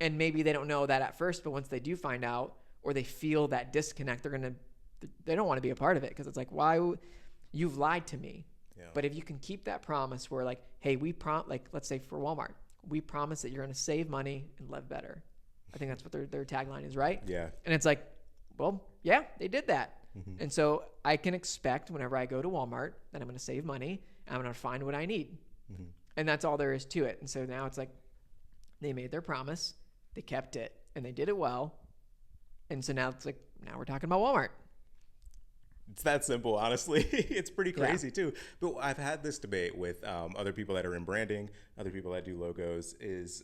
And maybe they don't know that at first, but once they do find out or they feel that disconnect, they don't want to be a part of it because it's like, why you've lied to me. Yeah. But if you can keep that promise where like, hey, like let's say for Walmart, we promise that you're going to save money and live better. I think that's what their tagline is, right? Yeah. And it's like, well, yeah, they did that. And so I can expect whenever I go to Walmart that I'm going to save money and I'm going to find what I need. And that's all there is to it. And so now it's like they made their promise, they kept it, and they did it well. And so now it's like, now we're talking about Walmart. It's that simple, honestly. It's pretty crazy too. But I've had this debate with other people that are in branding, other people that do logos, is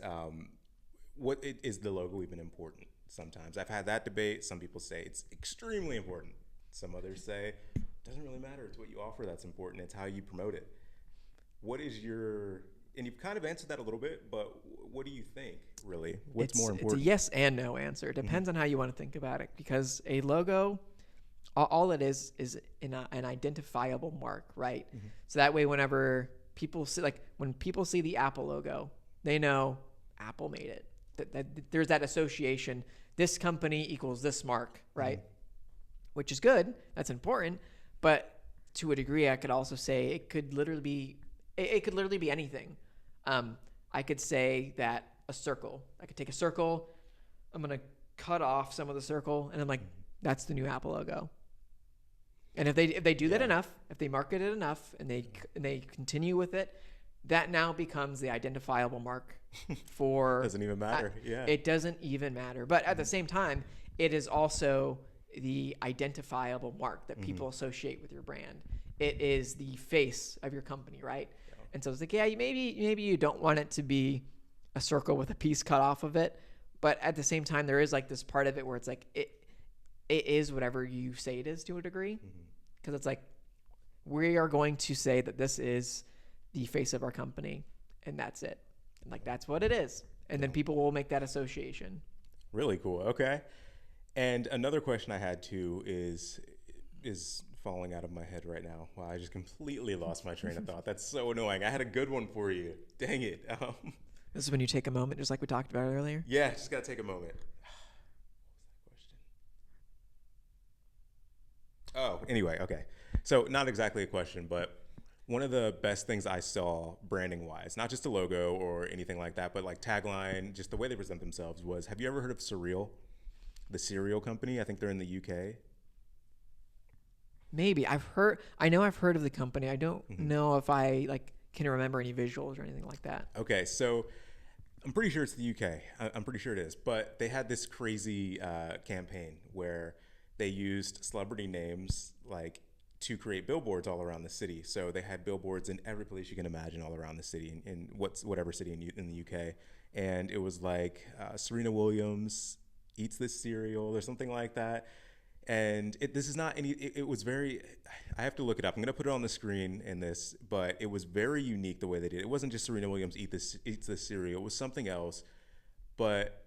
is the logo even important? Sometimes I've had that debate. Some people say it's extremely important. Some others say it doesn't really matter. It's what you offer that's important. It's how you promote it. What is and you've kind of answered that a little bit, but what do you think, really? What's more important? It's a yes and no answer. It depends on how you want to think about it, because a logo, all it is an identifiable mark, right? So that way, whenever people see, like when people see the Apple logo, they know Apple made it. That there's that association. This company equals this mark, right? Which is good. That's important. But to a degree, I could also say it could literally be anything. I could say that a circle. I could take a circle. I'm gonna cut off some of the circle, and I'm like, that's the new Apple logo. And if they do that enough, if they market it enough, and they continue with it, that now becomes the identifiable mark for. Doesn't even matter. It doesn't even matter. But at the same time, it is also the identifiable mark that people associate with your brand. It is the face of your company, right? Yeah. And so it's like, yeah, maybe you don't want it to be a circle with a piece cut off of it, but at the same time, there is like this part of it where it's like it is whatever you say it is to a degree, because it's like we are going to say that this is the face of our company, and that's it, and like that's what it is, and then people will make that association. Really cool. Okay. And another question I had too is falling out of my head right now. Wow, I just completely lost my train of thought. That's so annoying. I had a good one for you. Dang it. This is when you take a moment, just like we talked about earlier. Yeah, just gotta take a moment. What was that question? Oh, anyway, okay. So not exactly a question, but one of the best things I saw branding wise, not just a logo or anything like that, but like tagline, just the way they present themselves was, have you ever heard of Surreal, the cereal company? I think they're in the UK. Maybe I know I've heard of the company. I don't Hmm. know if I like can remember any visuals or anything like that. Okay, so I'm pretty sure it's the UK. I'm pretty sure it is. But they had this crazy campaign where they used celebrity names like to create billboards all around the city. So they had billboards in every place you can imagine all around the city, in whatever city in the UK. And it was like Serena Williams eats this cereal or something like that. And this is not any, it was very, I have to look it up. I'm going to put it on the screen in this, but it was very unique the way they did it. It wasn't just Serena Williams eats this cereal. It was something else, but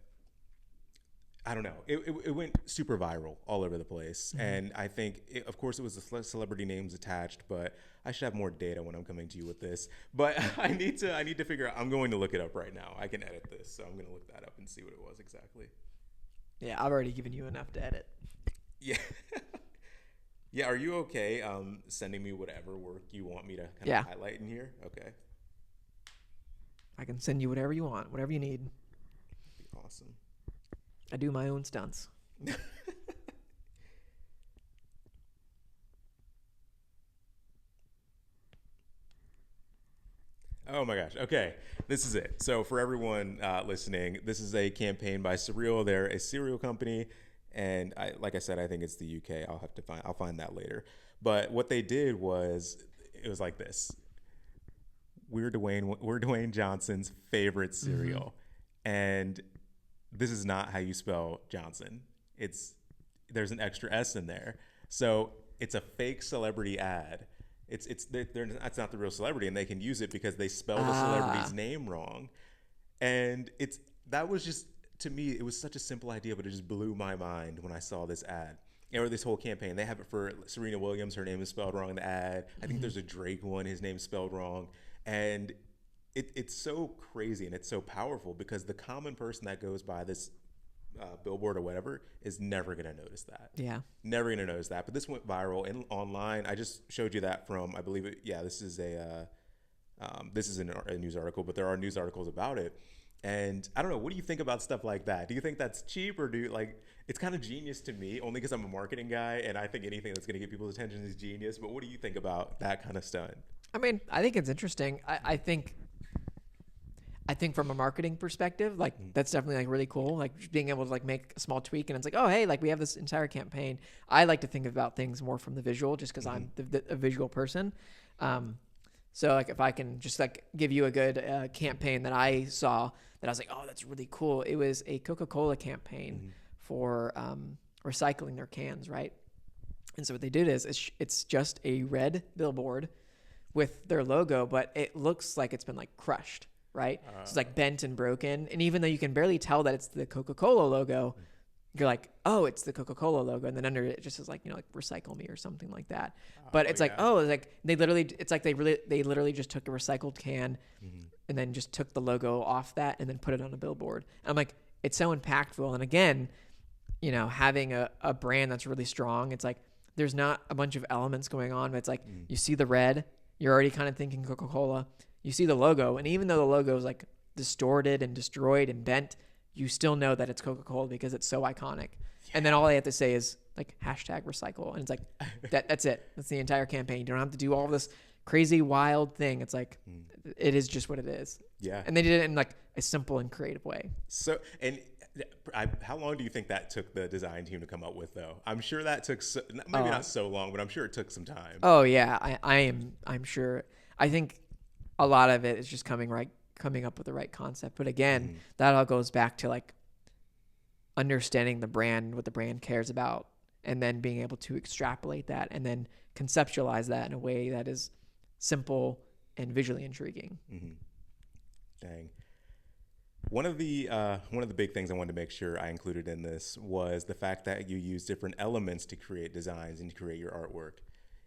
I don't know. It went super viral all over the place. And I think, of course, it was the celebrity names attached, but I should have more data when I'm coming to you with this. But I need to figure out, I'm going to look it up right now. I can edit this. So I'm going to look that up and see what it was exactly. Yeah, I've already given you enough to edit. Yeah. Yeah, are you okay sending me whatever work you want me to kind Yeah, of highlight in here? Okay. I can send you whatever you want, whatever you need. Be awesome. I do my own stunts. Oh my gosh. Okay. This is it. So for everyone listening, this is a campaign by Surreal. They're a cereal company. And like I said, I think it's the UK. I'll find that later. But what they did was, it was like this. We're Dwayne Johnson's favorite Mm-hmm. cereal. And this is not how you spell Johnson. It's there's an extra S in there. So it's a fake celebrity ad. That's not the real celebrity, and they can use it because they spell the celebrity's Ah, name wrong. And that was just, to me, it was such a simple idea, but it just blew my mind when I saw this ad or this whole campaign. They have it for Serena Williams. Her name is spelled wrong in the ad. I think mm-hmm. there's a Drake one. His name's spelled wrong, and it's so crazy and it's so powerful because the common person that goes by this billboard or whatever is never going to notice that. Yeah. Never going to notice that. But this went viral in online. I just showed you that from, I believe it. Yeah, this is a news article, but there are news articles about it. And I don't know. What do you think about stuff like that? Do you think that's cheap, or do you like? It's kind of genius to me, only because I'm a marketing guy, and I think anything that's going to get people's attention is genius. But what do you think about that kind of stunt? I mean, I think it's interesting. I think from a marketing perspective, like that's definitely like really cool. Like just being able to like make a small tweak and it's like, oh hey, like we have this entire campaign. I like to think about things more from the visual, just because Mm-hmm. I'm a visual person. Um, so like if I can just like give you a good campaign that I saw that I was like, oh, that's really cool. It was a Coca-Cola campaign Mm-hmm. for recycling their cans, right? And so what they did is it's just a red billboard with their logo, but it looks like it's been like crushed, right? So it's like bent and broken. And even though you can barely tell that it's the Coca-Cola logo, you're like, oh, it's the Coca-Cola logo. And then under it just is like, like recycle me or something like that. But Oh it's like, yeah. oh, it's like they literally just took a recycled can Mm-hmm. and then just took the logo off that and then put it on a billboard. And I'm like, it's so impactful. And again, having a brand that's really strong, it's like there's not a bunch of elements going on, but it's like you see the red, you're already kind of thinking Coca-Cola. You see the logo, and even though the logo is like distorted and destroyed and bent, you still know that it's Coca-Cola because it's so iconic. And then all they have to say is like hashtag recycle, and it's like that's it. That's the entire campaign. You don't have to do all this crazy wild thing. It's like it is just what it is. Yeah. And they did it in like a simple and creative way. So, and how long do you think that took the design team to come up with, though? I'm sure that took maybe Uh, not so long, but I'm sure it took some time. oh yeah, I'm sure. I think a lot of it is just coming up with the right concept. But again, that all goes back to like understanding the brand, what the brand cares about, and then being able to extrapolate that and then conceptualize that in a way that is simple and visually intriguing. Mm-hmm. Dang. One of the big things I wanted to make sure I included in this was the fact that you use different elements to create designs and to create your artwork.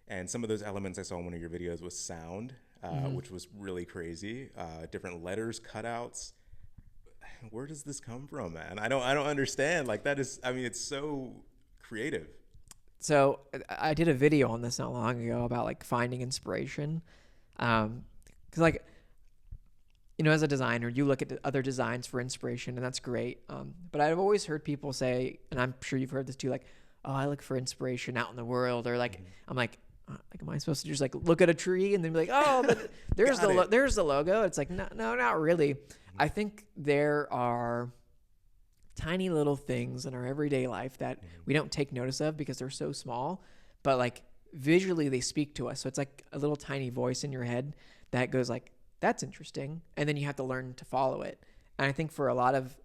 And some of those elements I saw in one of your videos was sound, which was really crazy. Different letters, cutouts. Where does this come from, man? I don't understand. Like that is, I mean, it's so creative. So I did a video on this not long ago about like finding inspiration. Because like, you know, as a designer, you look at other designs for inspiration, and that's great. But I've always heard people say, and I'm sure you've heard this too, like, oh, I look for inspiration out in the world, or like, I'm like, am I supposed to just like look at a tree and then be like, oh, but there's there's the logo? It's like, no, not really. I think there are tiny little things in our everyday life that we don't take notice of because they're so small, but like visually they speak to us. So it's like a little tiny voice in your head that goes like, that's interesting. And then you have to learn to follow it. And I think for a lot of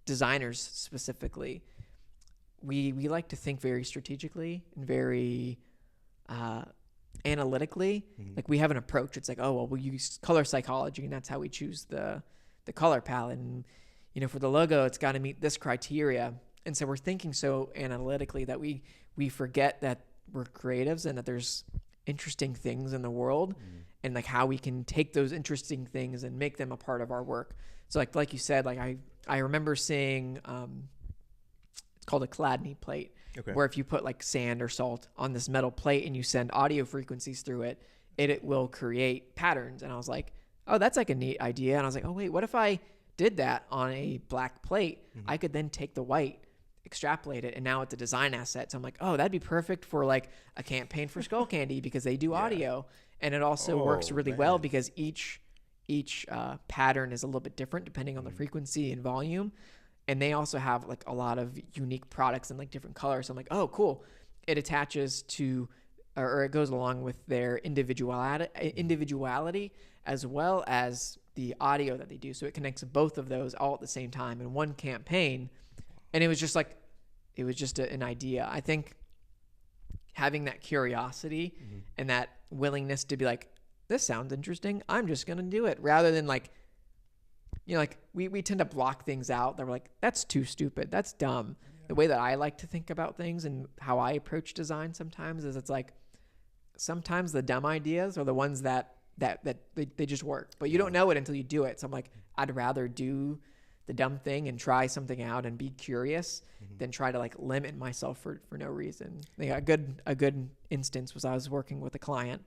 designers specifically, we like to think very strategically and very analytically. Like we have an approach. It's like, oh, well, we use color psychology, and that's how we choose the color palette. And, you know, for the logo, it's got to meet this criteria. And so we're thinking so analytically that we forget that we're creatives and that there's interesting things in the world and like how we can take those interesting things and make them a part of our work. So like you said, like I remember seeing, it's called a Chladni plate, where if you put like sand or salt on this metal plate and you send audio frequencies through it, it will create patterns. And I was like, oh, that's like a neat idea. And I was like, oh wait, what if I did that on a black plate? I could then take the white, extrapolate it, and now it's a design asset. So I'm like, oh, that'd be perfect for like a campaign for Skull Candy because they do audio, and it also works really well because each pattern is a little bit different depending on the frequency and volume, and they also have like a lot of unique products and like different colors. So I'm like, oh, cool. It attaches to, or it goes along with their individuality as well as the audio that they do. So it connects both of those all at the same time in one campaign. And it was just like, it was just an idea. I think having that curiosity and that willingness to be like, this sounds interesting, I'm just going to do it, rather than like, you know, like we tend to block things out that we're like, that's too stupid, that's dumb. The way that I like to think about things and how I approach design sometimes is it's like, sometimes the dumb ideas are the ones that they just work, but you don't know it until you do it. So I'm like, I'd rather do the dumb thing and try something out and be curious than try to like limit myself for no reason. I think a good instance was I was working with a client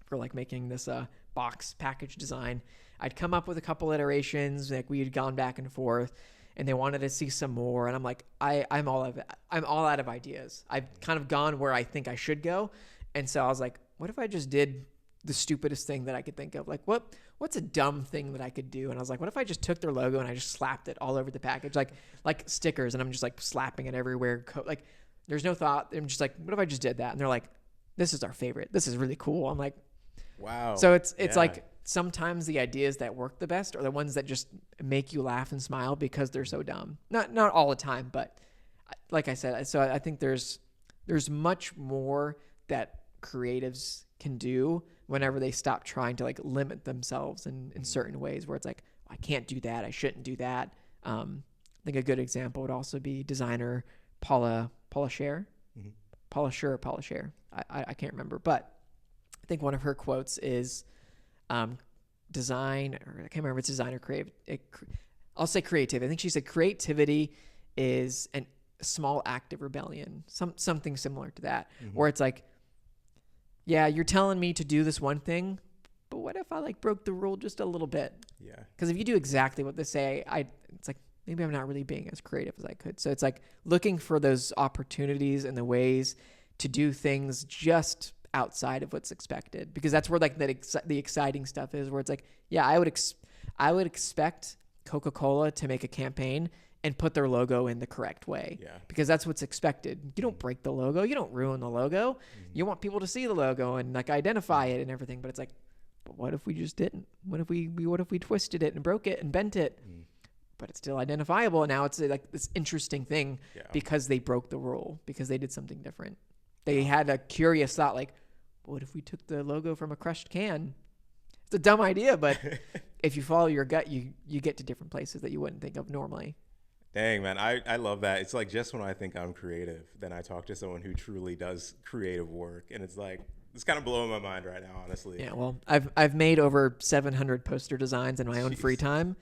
for like making this box package design. I'd come up with a couple iterations, like we had gone back and forth, and they wanted to see some more. And I'm like, I'm all out of ideas. I've kind of gone where I think I should go. And so I was like, what if I just did the stupidest thing that I could think of? Like what's a dumb thing that I could do? And I was like, what if I just took their logo and I just slapped it all over the package, like stickers, and I'm just like slapping it everywhere. Like there's no thought. I'm just like, what if I just did that? And they're like, this is our favorite. This is really cool. I'm like, wow. So it's like sometimes the ideas that work the best are the ones that just make you laugh and smile because they're so dumb. Not all the time, but like I said, so I think there's much more that creatives can do whenever they stop trying to like limit themselves in certain ways where it's like, I can't do that, I shouldn't do that. I think a good example would also be designer Paula Scher. I can't remember, but I think one of her quotes is design, or I can't remember if it's design or creative. I'll say creativity. I think she said creativity is a small act of rebellion, something similar to that, where it's like, yeah, you're telling me to do this one thing, but what if I like broke the rule just a little bit? Yeah. Because if you do exactly what they say, it's like, maybe I'm not really being as creative as I could. So it's like looking for those opportunities and the ways to do things just outside of what's expected, because that's where like the exciting stuff is, where it's like, yeah, I would expect Coca-Cola to make a campaign and put their logo in the correct way, because that's what's expected. You don't break the logo, you don't ruin the logo. You want people to see the logo and like identify it and everything. But it's like, but what if we just didn't? What if we twisted it and broke it and bent it? But it's still identifiable, and now it's like this interesting thing because they broke the rule, because they did something different. They had a curious thought, like, what if we took the logo from a crushed can? It's a dumb idea, but if you follow your gut, you get to different places that you wouldn't think of normally. Dang, man, I love that. It's like, just when I think I'm creative, then I talk to someone who truly does creative work, and it's like, it's kind of blowing my mind right now, honestly. Yeah, well, I've made over 700 poster designs in my own free time.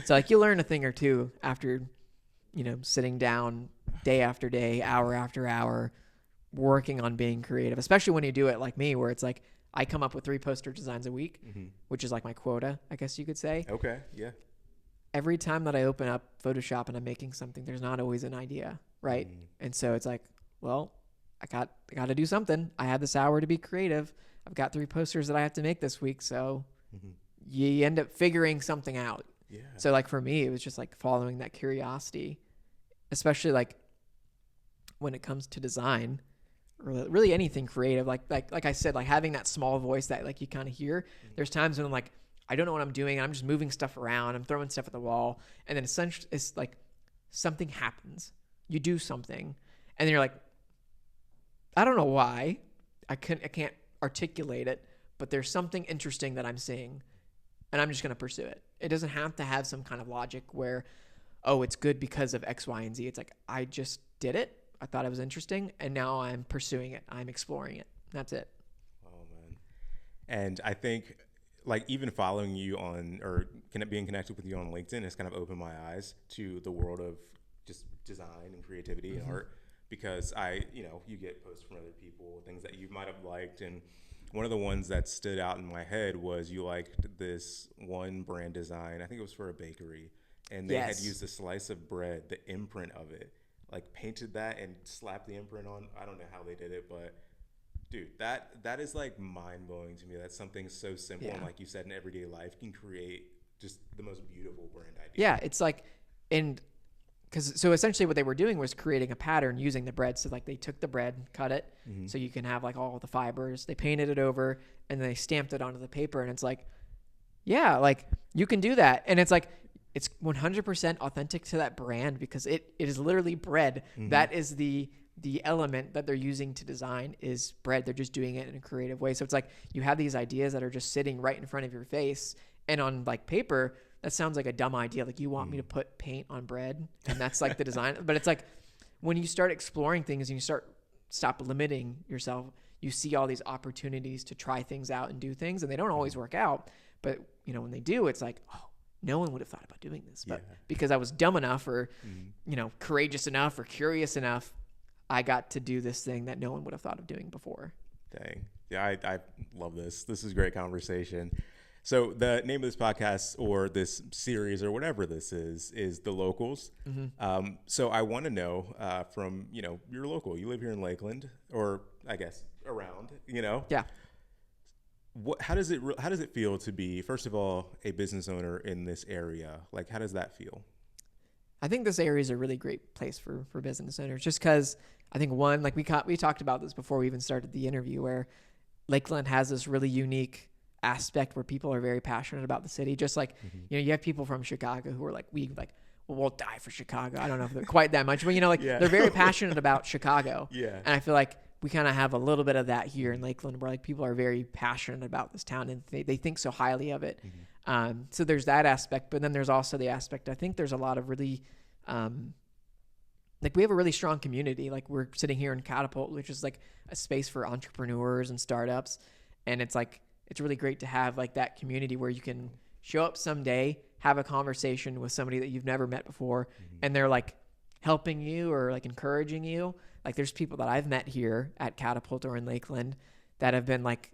So like, you learn a thing or two after, sitting down day after day, hour after hour, working on being creative, especially when you do it like me, where it's like I come up with 3 poster designs a week, which is like my quota, I guess you could say. Okay. Yeah. Every time that I open up Photoshop and I'm making something, there's not always an idea, right? And so it's like, well, I got to do something. I have this hour to be creative. I've got 3 posters that I have to make this week, so you end up figuring something out. Yeah. So like for me, it was just like following that curiosity, especially like when it comes to design, or really anything creative. Like I said, like having that small voice that like you kind of hear. There's times when I'm like, I don't know what I'm doing, and I'm just moving stuff around. I'm throwing stuff at the wall, and then essentially it's like something happens. You do something, and then you're like, I don't know why. I can't articulate it, but there's something interesting that I'm seeing, and I'm just going to pursue it. It doesn't have to have some kind of logic where, oh, it's good because of X, Y, and Z. It's like, I just did it. I thought it was interesting, and now I'm pursuing it. I'm exploring it. That's it. Oh, man. And I think, like, even following you on, or being connected with you on LinkedIn has kind of opened my eyes to the world of just design and creativity and art, because you get posts from other people, things that you might have liked, and one of the ones that stood out in my head was you liked this one brand design. I think it was for a bakery, and they had used a slice of bread, the imprint of it, like painted that and slapped the imprint on. I don't know how they did it, but dude, that is like mind blowing to me. That's something so simple, and like you said, in everyday life can create just the most beautiful brand idea. Yeah, it's like, so essentially what they were doing was creating a pattern using the bread. So like they took the bread, cut it, so you can have like all the fibers. They painted it over, and then they stamped it onto the paper. And it's like, yeah, like you can do that. And it's like, it's 100% authentic to that brand, because it is literally bread. That is the element that they're using to design is bread. They're just doing it in a creative way. So it's like you have these ideas that are just sitting right in front of your face, and on like paper, that sounds like a dumb idea. Like, you want me to put paint on bread, and that's like the design. But it's like when you start exploring things and you stop limiting yourself, you see all these opportunities to try things out and do things, and they don't always work out. But when they do, it's like, oh, no one would have thought about doing this. But because I was dumb enough, or courageous enough, or curious enough, I got to do this thing that no one would have thought of doing before. Dang. Yeah, I love this. This is great conversation. So the name of this podcast, or this series, or whatever this is The Locals. So I want to know from, you're local. You live here in Lakeland, or I guess around, Yeah. How does it feel to be, first of all, a business owner in this area? Like, how does that feel? I think this area is a really great place for business owners, just because I think, one, like we talked about this before we even started the interview, where Lakeland has this really unique aspect where people are very passionate about the city. Just like, you have people from Chicago who are like, we'll die for Chicago. I don't know if they're quite that much, but they're very passionate about Chicago. Yeah. And I feel like we kind of have a little bit of that here in Lakeland, where like people are very passionate about this town, and they think so highly of it. So there's that aspect, but then there's also the aspect, I think there's a lot of really, like we have a really strong community. Like we're sitting here in Catapult, which is like a space for entrepreneurs and startups. And it's like, it's really great to have like that community where you can show up someday, have a conversation with somebody that you've never met before, and they're like helping you or like encouraging you. Like there's people that I've met here at Catapult or in Lakeland that have been like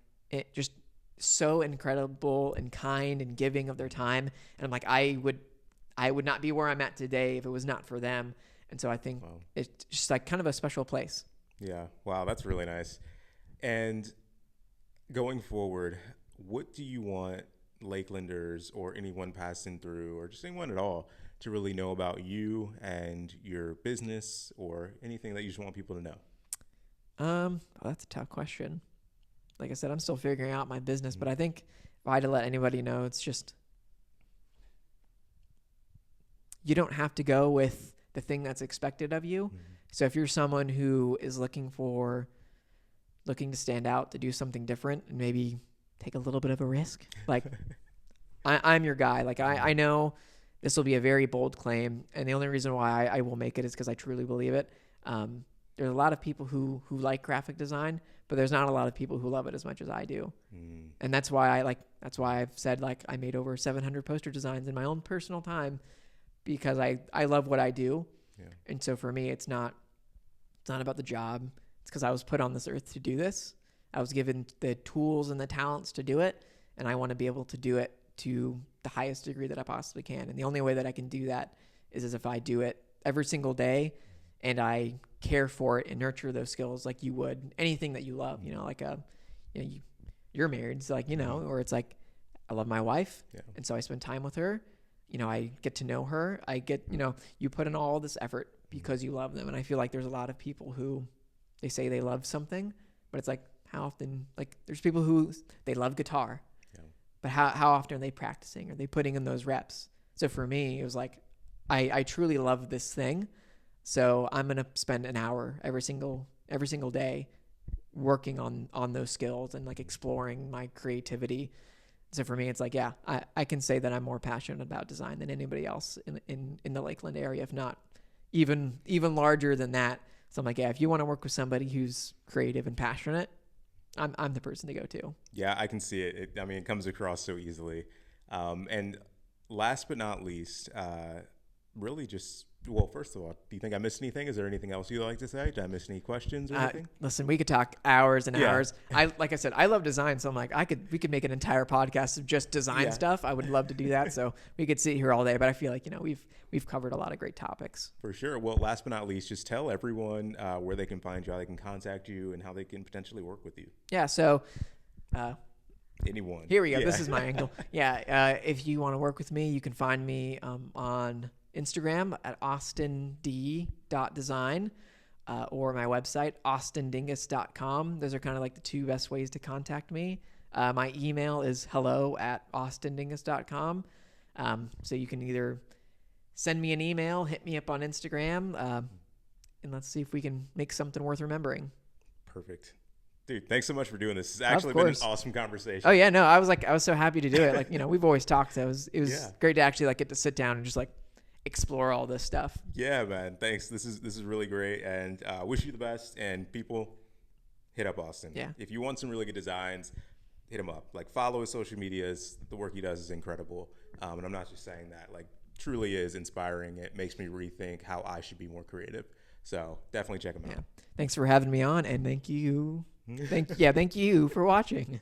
just so incredible and kind and giving of their time. And I'm like, I would not be where I'm at today if it was not for them. And so I think it's just like kind of a special place. Yeah. Wow. That's really nice. And going forward, what do you want Lakelanders, or anyone passing through, or just anyone at all, to really know about you and your business, or anything that you just want people to know? Well, that's a tough question. Like I said, I'm still figuring out my business, but I think if I had to let anybody know, it's just, you don't have to go with the thing that's expected of you. So if you're someone who is looking to stand out, to do something different, and maybe take a little bit of a risk, like I'm your guy. Like I know this will be a very bold claim, and the only reason why I will make it is because I truly believe it. There's a lot of people who like graphic design, but there's not a lot of people who love it as much as I do. And that's why I've said, like, I made over 700 poster designs in my own personal time, because I love what I do. Yeah. And so for me, it's not about the job. It's because I was put on this earth to do this. I was given the tools and the talents to do it, and I want to be able to do it to the highest degree that I possibly can. And the only way that I can do that is as if I do it every single day, and I care for it and nurture those skills like you would anything that you love. Like you're married, so like or it's like I love my wife, and so I spend time with her. I get to know her. I get you put in all this effort because you love them, and I feel like there's a lot of people who they say they love something, but it's like how often there's people who they love guitar, but how often are they practicing? Are they putting in those reps? So for me, it was like I truly love this thing. So I'm going to spend an hour every single day working on those skills and like exploring my creativity. So for me, it's like, I can say that I'm more passionate about design than anybody else in the Lakeland area, if not even larger than that. So I'm like, if you want to work with somebody who's creative and passionate, I'm the person to go to. Yeah, I can see it. It comes across so easily. And last but not least, really just, well, first of all, do you think I missed anything? Is there anything else you'd like to say? Did I miss any questions or anything? Listen, we could talk hours and hours. Like I said, I love design, so I'm like, we could make an entire podcast of just design stuff. I would love to do that. So we could sit here all day, but I feel like, we've covered a lot of great topics. For sure. Well, last but not least, just tell everyone where they can find you, how they can contact you, and how they can potentially work with you. Yeah. So, anyone. Here we go. This is my angle. If you want to work with me, you can find me on Instagram at austind.design or my website, austindingus.com. Those are kind of like the two best ways to contact me. My email is hello@austindingus.com. So you can either send me an email, hit me up on Instagram, and let's see if we can make something worth remembering. Perfect. Dude, thanks so much for doing this. It's actually been an awesome conversation. Oh yeah, no, I was so happy to do it. Like, we've always talked. So it was great to actually get to sit down and just explore all this stuff. Yeah, man. Thanks. This is really great, and wish you the best. And people, hit up Austin. Yeah. If you want some really good designs, hit him up. Follow his social medias. The work he does is incredible. And I'm not just saying that. Truly is inspiring. It makes me rethink how I should be more creative. So definitely check him out. Thanks for having me on, and thank you. Thank you for watching.